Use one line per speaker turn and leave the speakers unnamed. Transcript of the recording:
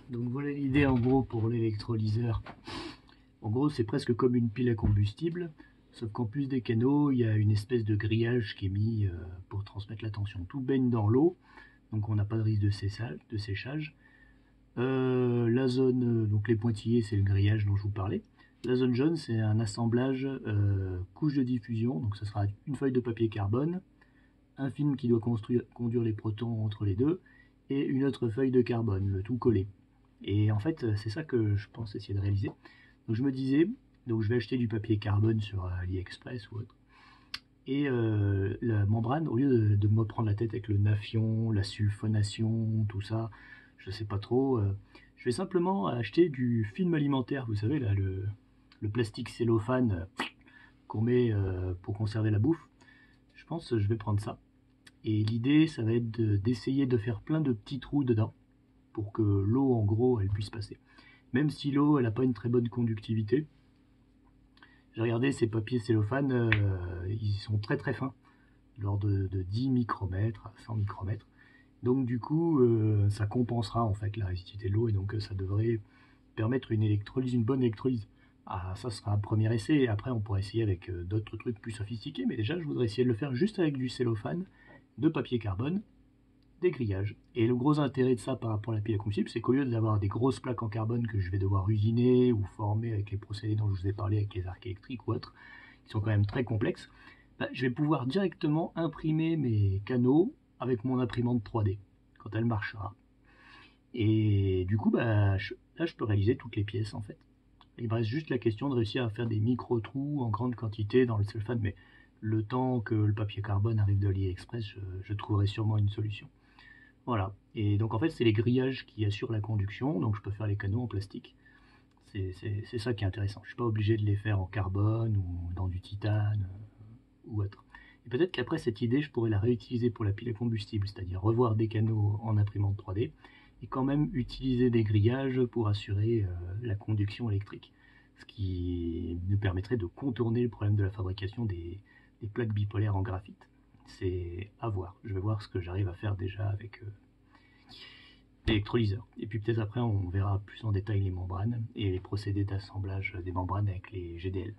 Donc voilà l'idée en gros pour l'électrolyseur. En gros c'est presque comme une pile à combustible, sauf qu'en plus des canaux, il y a une espèce de grillage qui est mis pour transmettre la tension. Tout baigne dans l'eau, donc on n'a pas de risque de séchage. La zone, donc les pointillés, c'est le grillage dont je vous parlais. La zone jaune, c'est un assemblage couche de diffusion, donc ce sera une feuille de papier carbone, un film qui doit conduire les protons entre les deux, et une autre feuille de carbone, le tout collé. Et en fait, c'est ça que je pense essayer de réaliser. Donc je me disais, donc je vais acheter du papier carbone sur AliExpress ou autre. Et la membrane, au lieu de me prendre la tête avec le nafion, la sulfonation, tout ça, je sais pas trop, je vais simplement acheter du film alimentaire, vous savez, là, le plastique cellophane qu'on met pour conserver la bouffe. Je pense que je vais prendre ça. Et l'idée, ça va être d'essayer de faire plein de petits trous dedans pour que l'eau, en gros, elle puisse passer. Même si l'eau, elle n'a pas une très bonne conductivité. J'ai regardé ces papiers cellophane, ils sont très très fins, lors de 10 micromètres à 100 micromètres. Donc du coup, ça compensera en fait la résiduité de l'eau et donc ça devrait permettre une électrolyse, une bonne électrolyse. Ah, ça sera un premier essai et après on pourra essayer avec d'autres trucs plus sophistiqués, mais déjà je voudrais essayer de le faire juste avec du cellophane, de papier carbone, des grillages. Et le gros intérêt de ça par rapport à la pile à combustible, c'est qu'au lieu d'avoir des grosses plaques en carbone que je vais devoir usiner ou former avec les procédés dont je vous ai parlé avec les arcs électriques ou autres, qui sont quand même très complexes, bah, je vais pouvoir directement imprimer mes canaux avec mon imprimante 3D quand elle marchera. Et du coup, bah, là, je peux réaliser toutes les pièces en fait. Il me reste juste la question de réussir à faire des micro-trous en grande quantité dans le cellophane, mais le temps que le papier carbone arrive de AliExpress, je trouverai sûrement une solution. Voilà. Et donc en fait, c'est les grillages qui assurent la conduction, donc je peux faire les canaux en plastique. C'est ça qui est intéressant. Je ne suis pas obligé de les faire en carbone ou dans du titane ou autre. Et peut-être qu'après cette idée, je pourrais la réutiliser pour la pile à combustible, c'est-à-dire revoir des canaux en imprimante 3D et quand même utiliser des grillages pour assurer la conduction électrique. Ce qui nous permettrait de contourner le problème de la fabrication des plaques bipolaires en graphite. C'est à voir. Je vais voir ce que j'arrive à faire déjà avec l'électrolyseur. Et puis peut-être après, on verra plus en détail les membranes et les procédés d'assemblage des membranes avec les GDL.